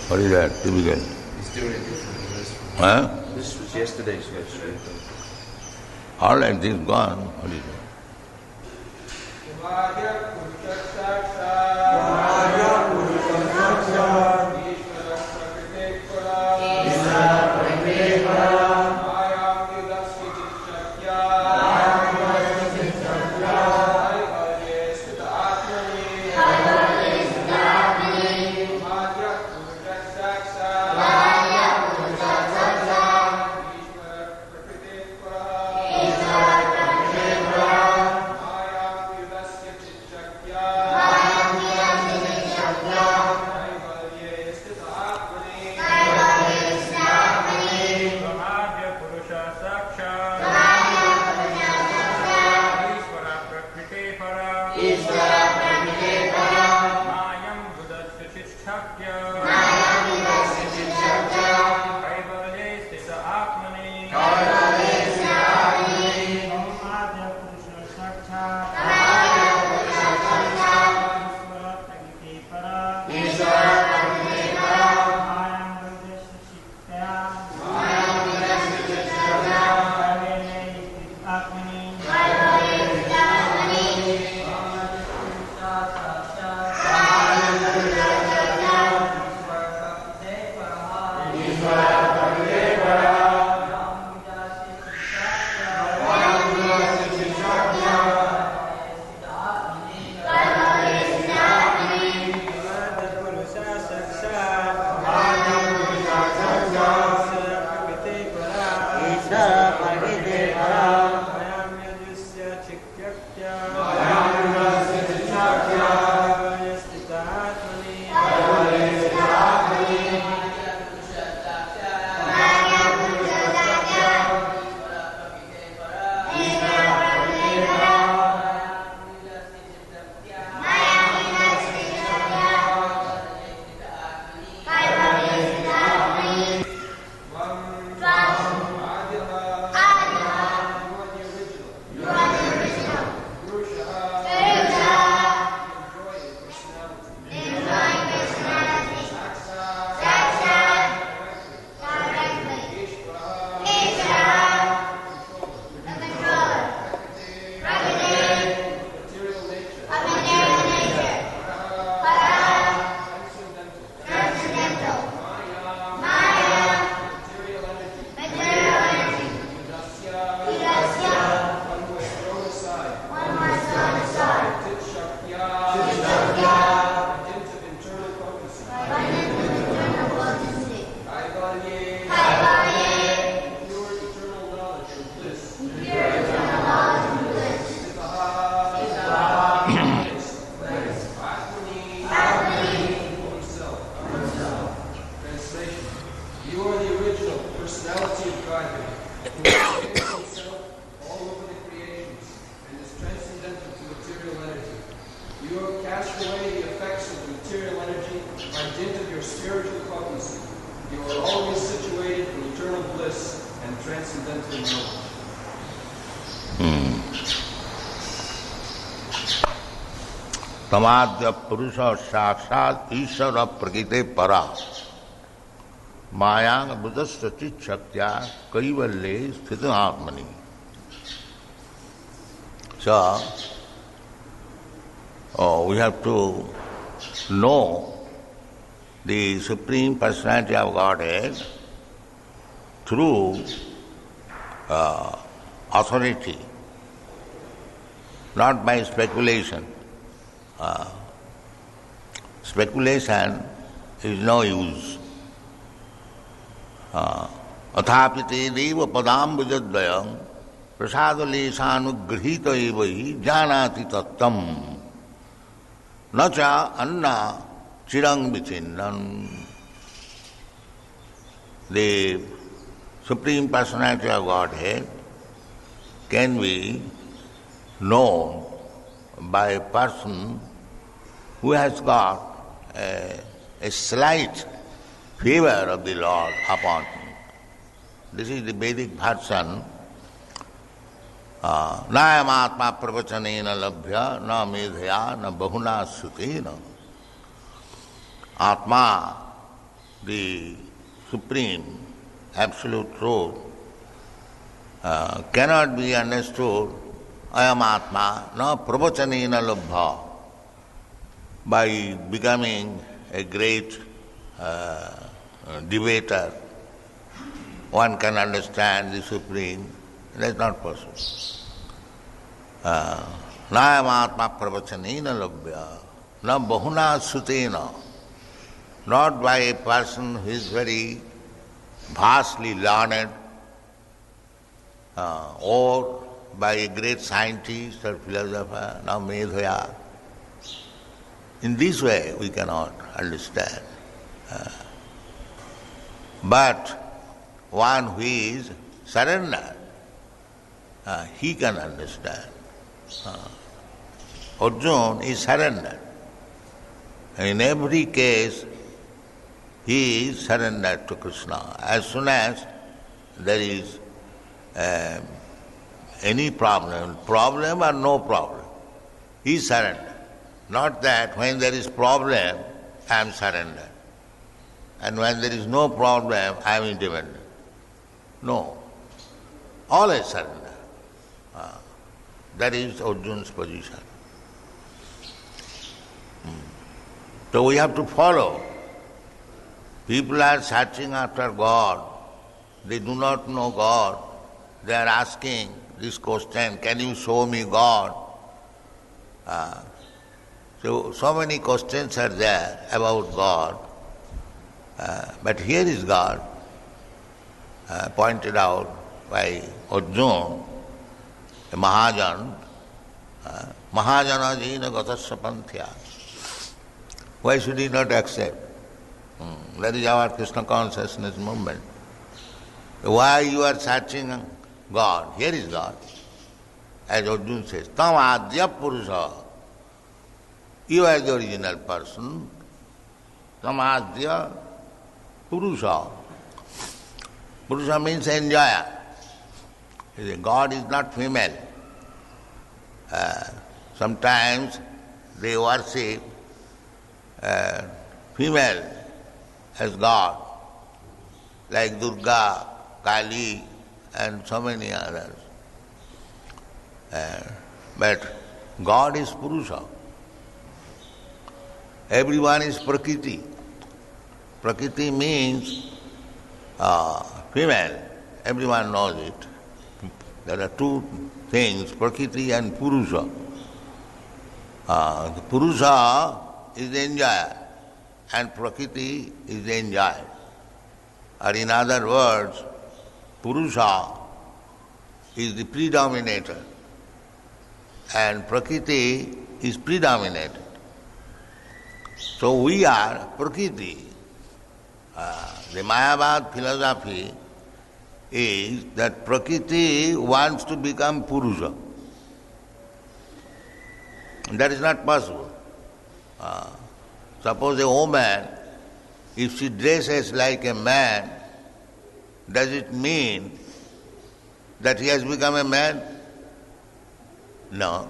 What is that? Typical. He's doing it different than this one. Huh? This was yesterday's verse. All like this gone. What is it? māyāṁ vyudasya cic-chaktyā kaivalye sthita ātmani ādyaḥ puruṣaḥ You are the original personality of Godhead, who expands himself all over the creations and is transcendental to material energy. You have cast away the effects of the material energy by dint of your spiritual potency. You are always situated in eternal bliss and transcendental knowledge. तमाद्य पुरुषः सākṣād īśvaraḥ prakṛteḥ paraḥ māyāṁ vyudasya cic-chaktyā kaivalye sthita ātmani. So, we have to know the Supreme Personality of Godhead through authority, not by speculation. Speculation is no use. Athapite deva padam vijadvayam prasadaleshanugrhita evahi janati tattam nacha anna chirang vichinnam. The Supreme Personality of Godhead can be known by a person who has got a slight favor of the Lord upon him. This is the Vedic version. Nāyam ātmā pravachanena labhya na medhaya na bahuna sutena. Atma, the Supreme Absolute Truth, cannot be understood ayam atma na pravachanena labhya, by becoming a great debater. One can understand the Supreme. That's not possible. Nāyam ātmā pravachanena labhya na bahuna sutena. Not by a person who is very vastly learned or by a great scientist or philosopher, na medhaya. In this way we cannot understand. But one who is surrendered, he can understand. Arjuna is surrendered. In every case, he is surrendered to Krishna. As soon as there is any problem or no problem, he is surrendered. Not that when there is problem, I am surrendered. And when there is no problem, I am independent. No. Always surrender. That is Arjuna's position. So we have to follow. People are searching after God. They do not know God. They are asking this question, can you show me God? So many questions are there about God. But here is God, pointed out by Arjuna, a Mahajan, Mahajana jina gatasya panthya. Why should he not accept? That is our Krishna consciousness movement. Why you are searching God? Here is God. As Arjuna says, tvam puruṣaḥ. You are the original person. Tvam puruṣaḥ. Puruṣaḥ means enjoyer. God is not female. Sometimes they worship female as God, like Durga, Kali, and so many others. But God is puruṣaḥ. Everyone is prakriti. Prakriti means female. Everyone knows it. There are two things, prakriti and puruṣaḥ. The puruṣaḥ is the enjoyer and prakriti is the enjoyed. Or in other words, puruṣaḥ is the predominator and prakriti is predominated. So we are prakriti. The Mayavad philosophy is that prakriti wants to become puruṣaḥ. That is not possible. Suppose a woman, if she dresses like a man, does it mean that he has become a man? No.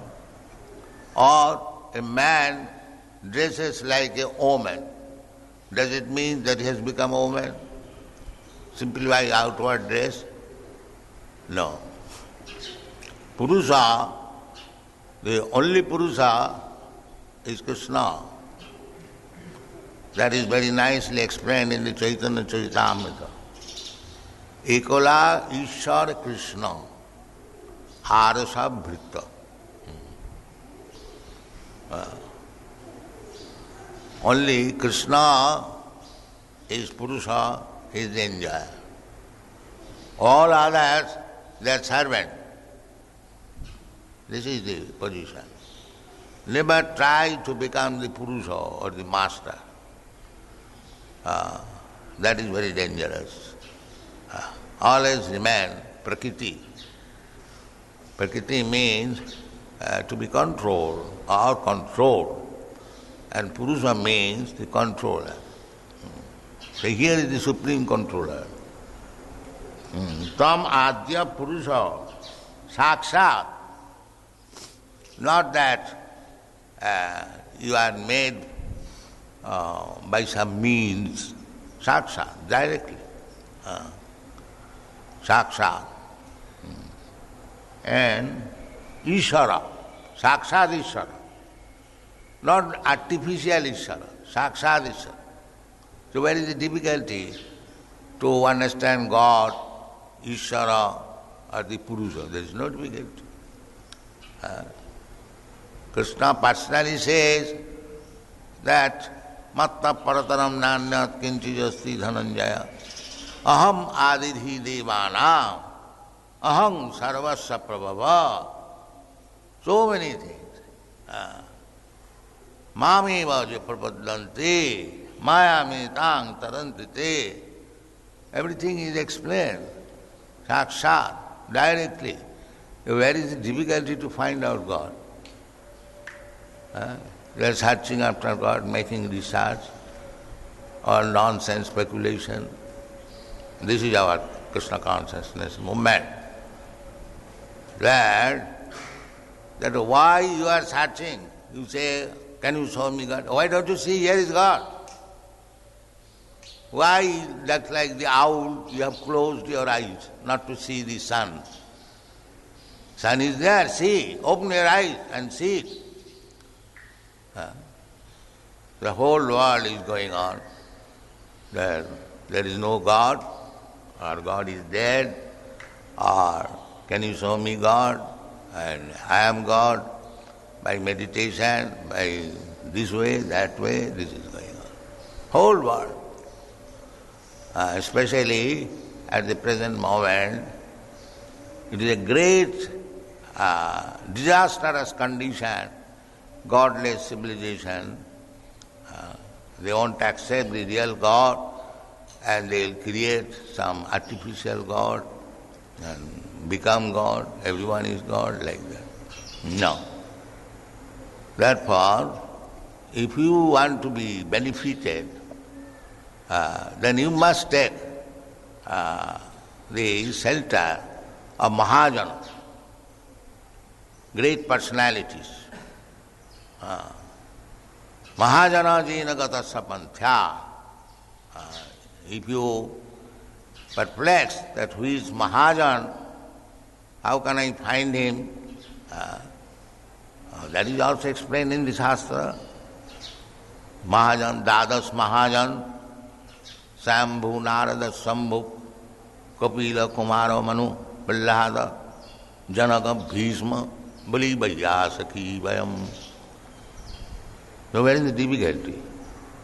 Or a man dresses like a woman, does it mean that he has become a woman? Simply by outward dress? No. Puruṣaḥ, the only puruṣaḥ is Krishna. That is very nicely explained in the Chaitanya Charitamrita. Ekola īśvaraḥ krishna ārasa bhrita. Only Krishna is puruṣaḥ, he is the enjoyer. All others, they are servant. This is the position. Never try to become the puruṣaḥ or the master. That is very dangerous. Always remain prakṛteḥ. Prakṛteḥ means to be controlled or controlled. And puruṣaḥ means the controller. So here is the supreme controller. Tvam ādyaḥ puruṣaḥ sākṣād. Not that you are made by some means, sākṣād, directly. Sākṣād. And īśvaraḥ, sākṣād īśvaraḥ. Not artificial īśvaraḥ, sākṣād īśvaraḥ. So where is the difficulty to understand God, īśvaraḥ or the puruṣaḥ? There is no difficulty. Krishna personally says that matta parataram nanyat kinchijasti dhananjaya aham adidhi devanam aham sarvasya prabhava. So many things. Māmeva je prapadanti māyāṁ tang tarantite. Everything is explained. Sākṣād, directly. Where is the difficulty to find out God? They are searching after God, making research or nonsense speculation. This is our Krishna consciousness movement. That why you are searching? You say, can you show me God? Why don't you see, here is God? Why, that's like the owl, you have closed your eyes not to see the sun. Sun is there, see, open your eyes and see it. The whole world is going on. There is no God, or God is dead, or can you show me God? And I am God. By meditation, by this way, that way, this is going on. Whole world. Especially at the present moment, it is a great disastrous condition, godless civilization. They won't accept the real God and they will create some artificial God and become God. Everyone is God like that. No. Therefore, if you want to be benefited, then you must take the shelter of Mahajanas, great personalities. Mahajana jina gatasya panthya. If you perplex that who is Mahajan, how can I find him? That is also explained in the Shastra. Mahajan, Dadas Mahajan, Sambhu, Narada, Sambhu, Kapila, Kumara, Manu, Prahlāda, Janaka, Bhishma, Bali, Vaiyāsaki, Vayam. So where is the difficulty?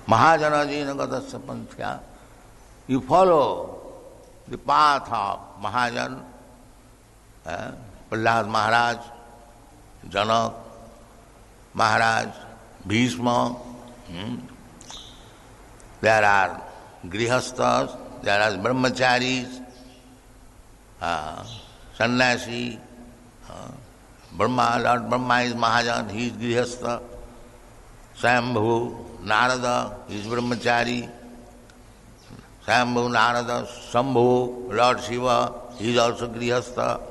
Mahajana jina gatasya panthya. You follow the path of Mahajan, Prahlād Maharaj, Janak Maharaj, Bhishma. There are grihasthas, there are brahmacharis, sannyasi, Brahma, Lord Brahma is Mahajan, he is grihastha. Sambhu, Narada, he is brahmachari. Sambhu, Narada, Sambhu, Lord Shiva, he is also grihastha.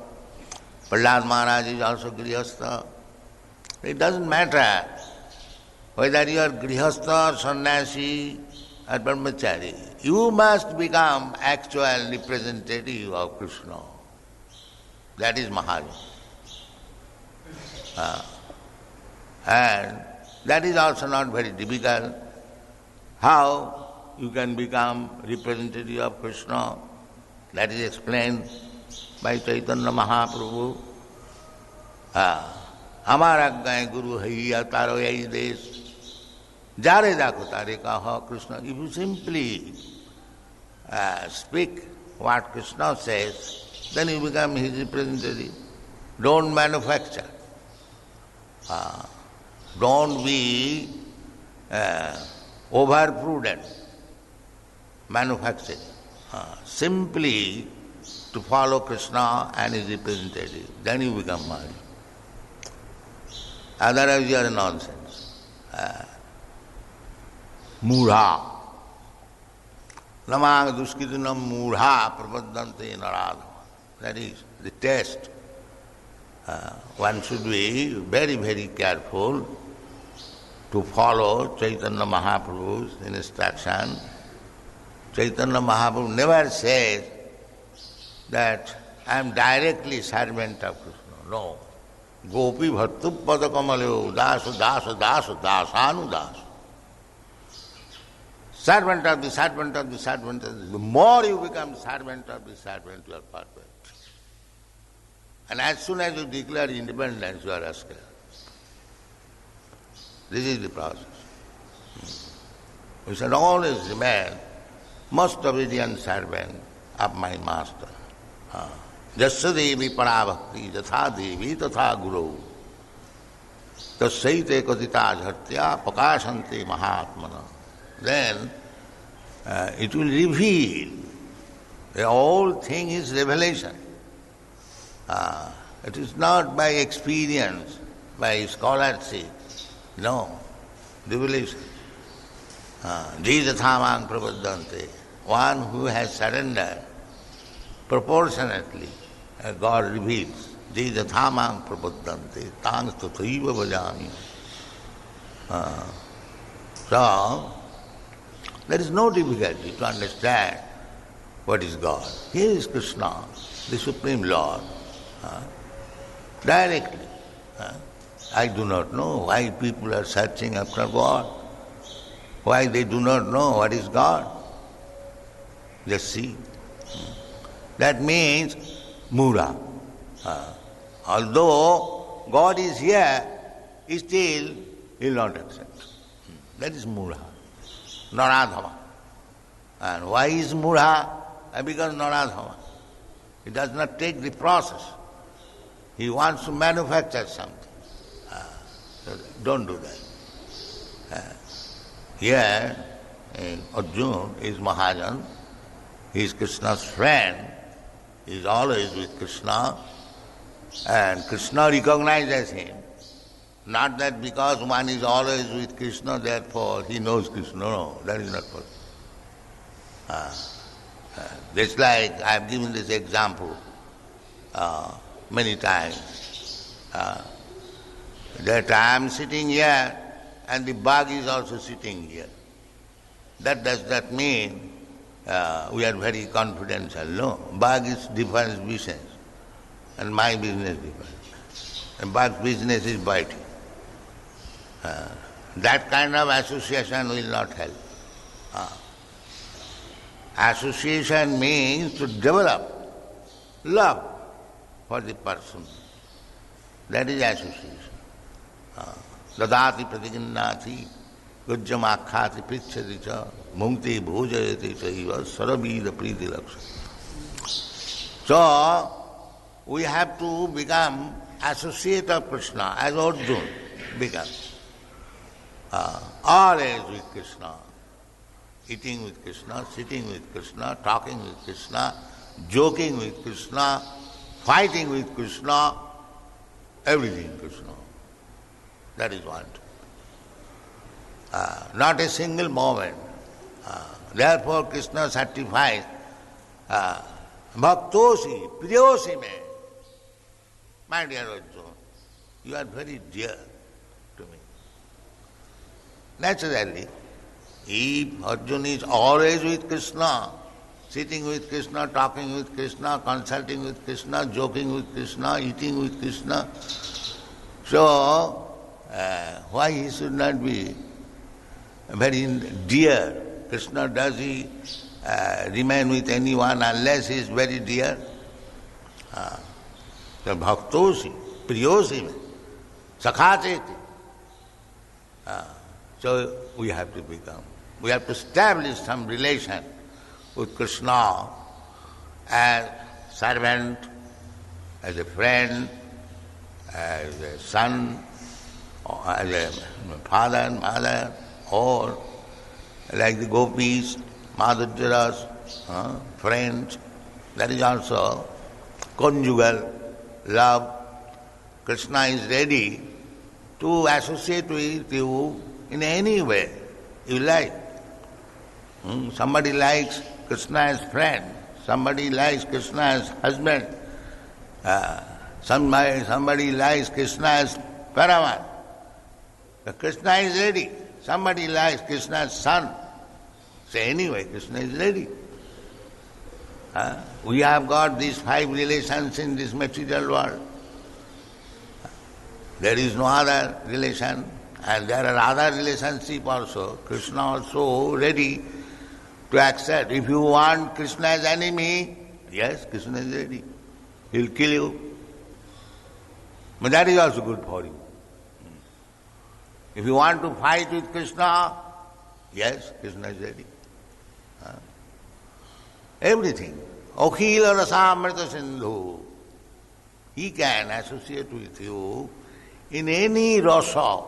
Prahlād Maharaj is also grihastha. It doesn't matter whether you are grihastha or sannyasi or brahmachari. You must become actual representative of Krishna. That is Mahajan. And that is also not very difficult. How you can become representative of Krishna? That is explained by Chaitanya Mahaprabhu. Amar aggaye guru haiya taro yai desh. Jare dakho tare kaha Krishna. If you simply speak what Krishna says, then you become his representative. Don't manufacture. Don't be over-prudent, manufacturing. Simply to follow Krishna and his representative. Then you become māyām. Otherwise you are nonsense. Mūಢā. Namāṁ duṣkritinam mūఢā prapaddante naradha. That is the test. One should be very, very careful to follow Chaitanya Mahaprabhu's instruction. Chaitanya Mahaprabhu never says that I am directly servant of Krishna. No. Gopi bhattu padakamalyo dasa dasa dasa dasanu dasa. Servant of the servant of the servant of the... The more you become servant of the servant, you are perfect. And as soon as you declare independence, you are a rascal. This is the process. We should always remain most obedient servant of my master. Jasya devi parabhakti yatha devi tatha guru. Tasyaite cic-chaktyā prakṛteḥ mahatmana. Then it will reveal. The whole thing is revelation. It is not by experience, by scholarship. No, revelation. Jītathamāṁ prapaddante. One who has surrendered proportionately, God reveals. Jītathamāṁ prapaddante. Tāṁ tathaiva bhajāmi. So, there is no difficulty to understand what is God. Here is Krishna, the Supreme Lord. Directly. I do not know why people are searching after God. Why they do not know what is God. Just see. That means mūಢā. Although God is here, still he will not accept. That is mūಢā. Naradhama. And why is mūಢā? Because naradhama. He does not take the process. He wants to manufacture something. So don't do that. Here, Arjuna is Mahajan. He is Krishna's friend. He is always with Krishna. And Krishna recognizes him. Not that because one is always with Krishna, therefore he knows Krishna. No, that is not possible. Just like I have given this example many times. That I am sitting here and the bug is also sitting here. That does not mean we are very confidential. No, bug is different business and my business different. And bug's business is biting. That kind of association will not help. Association means to develop love for the person. That is association. Dadati pratiginnati gujjamakhati prichhati cha mungti bhojayati chaiva sarabhida priti lakshana. So, we have to become associate of Krishna as Arjuna becomes. Always with Krishna. Eating with Krishna, sitting with Krishna, talking with Krishna, joking with Krishna, fighting with Krishna, everything Krishna. That is one. Not a single moment. Therefore Krishna certifies bhaktosi, priyosi me. My dear Arjuna, you are very dear to me. Naturally, if Arjuna is always with Krishna, sitting with Krishna, talking with Krishna, consulting with Krishna, joking with Krishna, eating with Krishna, so why he should not be very dear? Krishna, does he remain with anyone unless he is very dear. So bhaktosi, priyosi, sakhāceti. So we have to establish some relation with Krishna as servant, as a friend, as a son, or as a father and mother, or like the gopis, madhuryaras, friends. That is also conjugal love. Krishna is ready to associate with you in any way you like. Somebody likes Krishna as friend, somebody likes Krishna as husband, somebody likes Krishna as paraḥ. Krishna is ready. Somebody likes Krishna as son. So anyway, Krishna is ready. We have got these 5 relations in this material world. There is no other relation, and there are other relationships also. Krishna also ready to accept. If you want Krishna as enemy, yes, Krishna is ready. He will kill you. But that is also good for you. If you want to fight with Krishna, yes, Krishna is ready. Everything. Akhila rasamrita sindhu. He can associate with you in any rasa,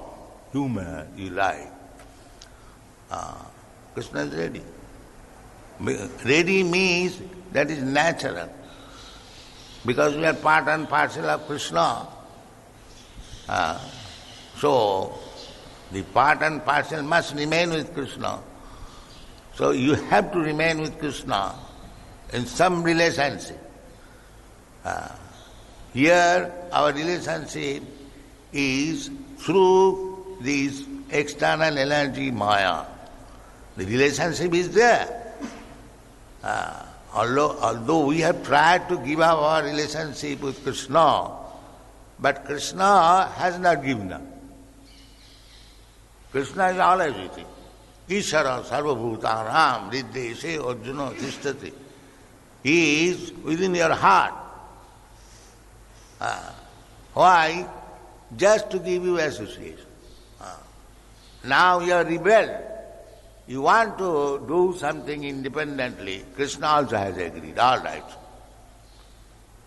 humor you like. Krishna is ready. Ready means that is natural. Because we are part and parcel of Krishna. So, the part and parcel must remain with Krishna. So you have to remain with Krishna in some relationship. Here our relationship is through this external energy māyām. The relationship is there. Although we have tried to give up our relationship with Krishna, but Krishna has not given up. Krishna is always with you. īśvaraḥ sarvabhūtānaṁ riddheshe arjuna tishtati. He is within your heart. Why? Just to give you association. Now you are rebelled. You want to do something independently. Krishna also has agreed. All right.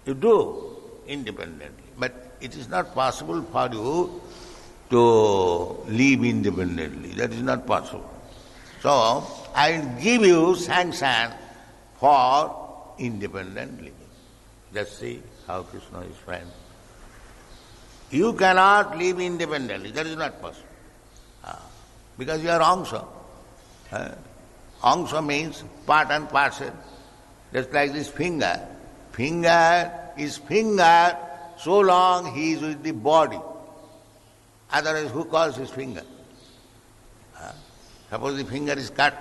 You do independently. But it is not possible for you to live independently. That is not possible. So, I will give you sanction for independent living. Just see how Krishna is friend. You cannot live independently. That is not possible. Because you are angsha. Angsha means part and parcel. Just like this finger. Finger is finger so long he is with the body. Otherwise, who calls his finger? Suppose the finger is cut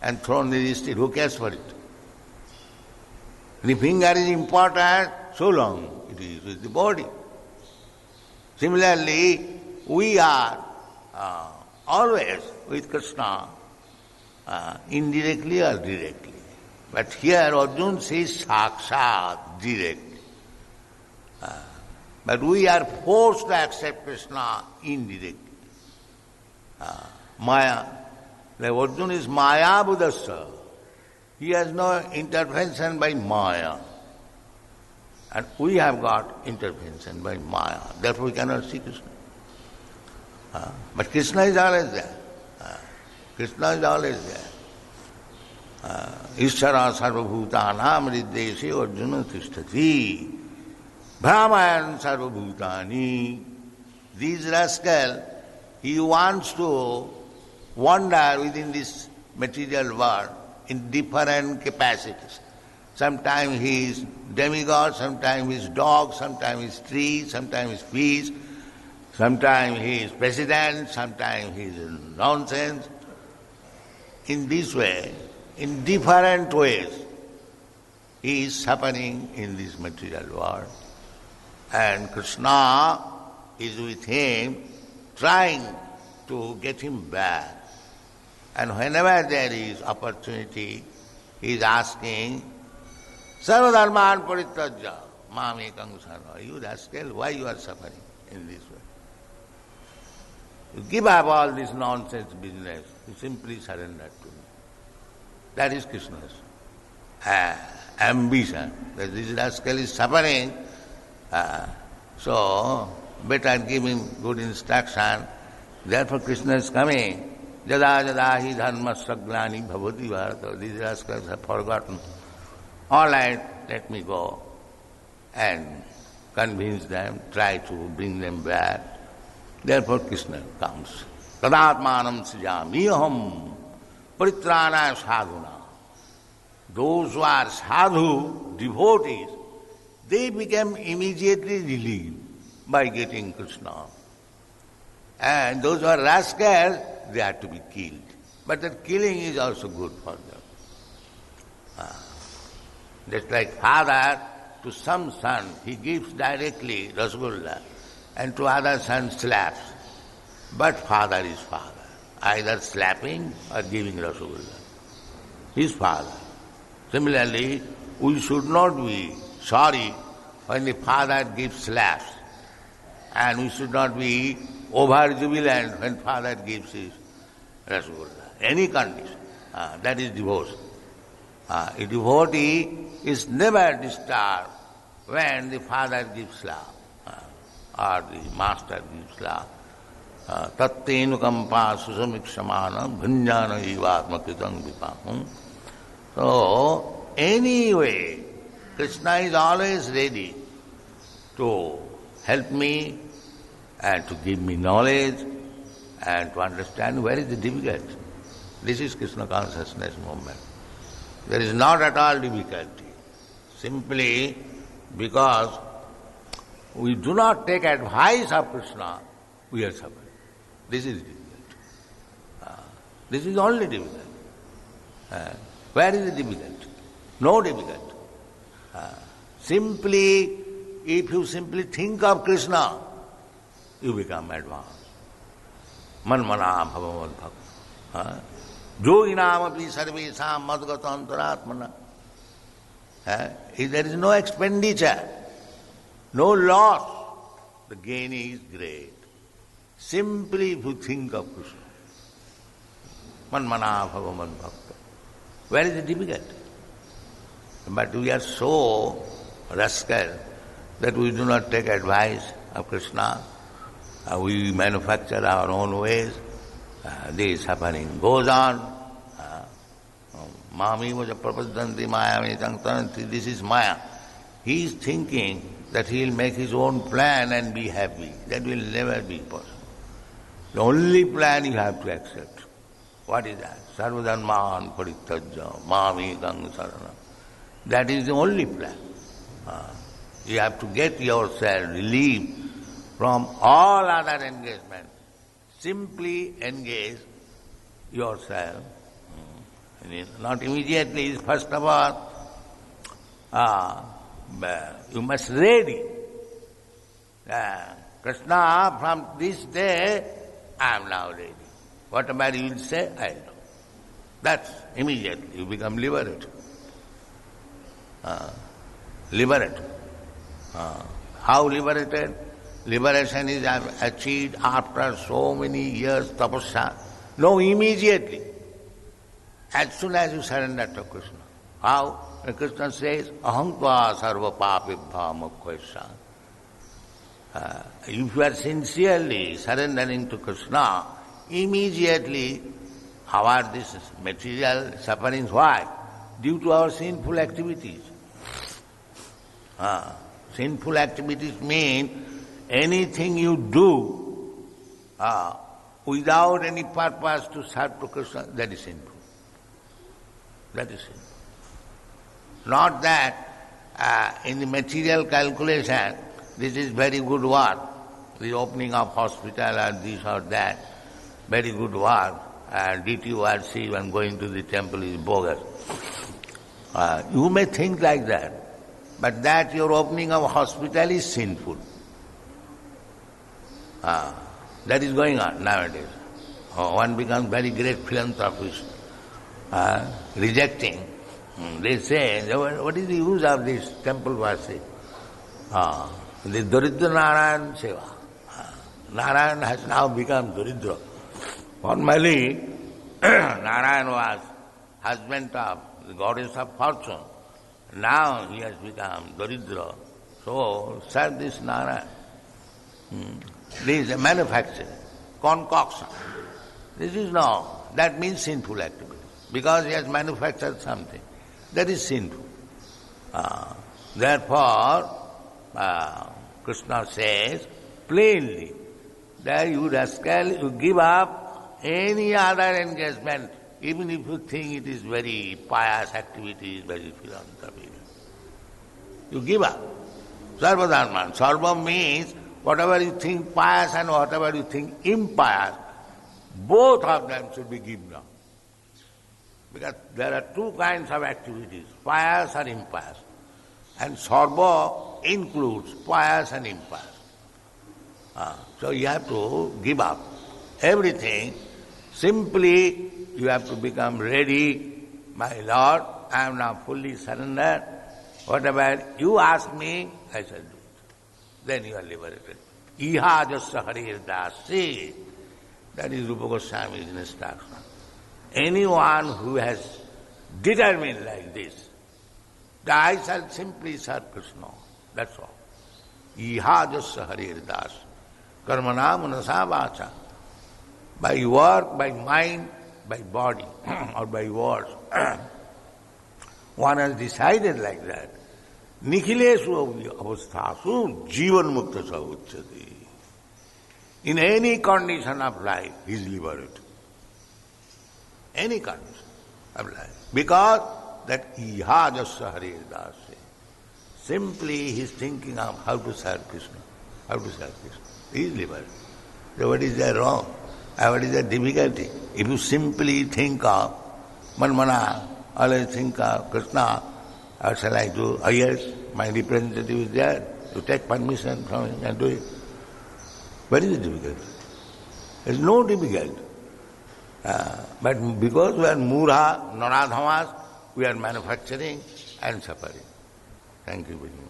and thrown in the street, who cares for it? The finger is important so long it is with the body. Similarly, we are always with Krishna, indirectly or directly. But here Arjuna says sākṣād, directly. But we are forced to accept Krishna indirectly. Maya. Like Arjuna is vyudasya. He has no intervention by māyām. And we have got intervention by māyām. Therefore we cannot see Krishna. But Krishna is always there. Krishna is always there. īśvaraḥ sarvabhūtānaṁ riddheshe arjuna tishtati. Brahmayan sarvabhūtāni. This rascal, he wants to wander within this material world in different capacities. Sometimes he is demigod, sometimes he is dog, sometimes he is tree, sometimes he is fish, sometimes he is president, sometimes he is nonsense. In this way, in different ways, he is suffering in this material world. And Krishna is with him, trying to get him back. And whenever there is opportunity, he is asking, sarvadharman parityajya māyāṁ ekam sarva. You rascal, why you are suffering in this way? You give up all this nonsense business. You simply surrender to me. That is Krishna's ambition. That this rascal is suffering, so better give him good instruction. Therefore Krishna is coming. Jada jada hi dharmasya glani bhavati bharata. These rascals have forgotten. All right, let me go and convince them, try to bring them back. Therefore Krishna comes. Tadatmanam srijami aham paritrāṇāya sadhuna. Those who are sadhu, devotees, they become immediately relieved by getting Krishna. And those who are rascals, they are to be killed. But that killing is also good for them. Just like father to some son, he gives directly rasgulla, and to other son slaps. But father is father, either slapping or giving rasgulla. His father. Similarly, we should not be sorry when the father gives slaps, and we should not be over-jubilant when father gives his rasgulla. Any condition, that is devotion. A devotee is never disturbed when the father gives slap or the master gives slap. Tattenukampa susamikṣamāna bhunjāna ātmani vipāṁ. So, anyway, Krishna is always ready to help me and to give me knowledge and to understand where is the difficulty. This is Krishna consciousness movement. There is not at all difficulty. Simply because we do not take advice of Krishna, we are suffering. This is difficult. This is only difficult. Where is the difficulty? No difficulty. Simply, if you simply think of Krishna, you become advanced. Manmana bhava madbhakta. Yoginām api sarvesāṁ madgata antarātmana. If there is no expenditure, no loss, the gain is great. Simply if you think of Krishna. Manmana bhava madbhakta. Where is the difficulty? But we are so rascal that we do not take advice of Krishna. We manufacture our own ways. This suffering goes on. Māmi was a prapadanti māyāṁ. This is Maya. He is thinking that he will make his own plan and be happy. That will never be possible. The only plan you have to accept. What is that? Sarvadharman parityajya māmi sarana. That is the only plan. You have to get yourself relieved from all other engagements. Simply engage yourself. Not immediately, first of all, you must ready. Krishna, from this day, I am now ready. Whatever you will say, I will do. That's immediately, you become liberated. Liberated. How liberated? Liberation is achieved after so many years tapasya. No, immediately. As soon as you surrender to Krishna. How? When Krishna says, aham tva sarva papibhā mukkhaśya. If you are sincerely surrendering to Krishna, immediately our this material sufferings, why? Due to our sinful activities. Sinful activities mean anything you do without any purpose to serve to Krishna, that is sinful. That is sinful. Not that in the material calculation, this is very good work, the opening of hospital or this or that, very good work, DT and going to the temple is bogus. You may think like that, but that your opening of hospital is sinful. That is going on nowadays. One becomes very great philanthropist, rejecting They say, what is the use of this temple worship? The Daridra Narayan Seva. Narayan has now become Daridra. Formerly, Narayan was husband of the goddess of fortune. Now he has become Daridra. So, serve this Narayan. This is a manufacture, concoction. This is no, that means sinful activity. Because he has manufactured something. That is sinful. Therefore, Krishna says plainly that you rascal, you give up any other engagement, even if you think it is very pious activity, very philanthropic. You give up. Sarva dharma. Sarva means whatever you think pious and whatever you think impious, both of them should be given up. Because there are two kinds of activities, pious and impious. And sarva includes pious and impious. So you have to give up everything. Simply you have to become ready. My Lord, I am now fully surrendered. Whatever you ask me, I shall do it. Then you are liberated. Iha jasya harir dasi. That is Rupa Goswami's instruction. Anyone who has determined like this, that I shall simply serve Krishna, that's all. Iha jasya harir das. Karmana manasa vacha. By work, by mind, by body, or by words. One has decided like that. Nikhilesu avasthasu jivan mukta savacchati. In any condition of life, he is liberated. Any condition of life. Because that iha jasya harir dasi. Simply he is thinking of how to serve Krishna. How to serve Krishna. He is liberated. So what is there wrong? What is the difficulty? If you simply think of manmana, always think of Krishna, what shall I do? Oh yes, my representative is there. You take permission from him and do it. What is the difficulty? There is no difficulty. But because we are murha, naradhamas, we are manufacturing and suffering. Thank you very much.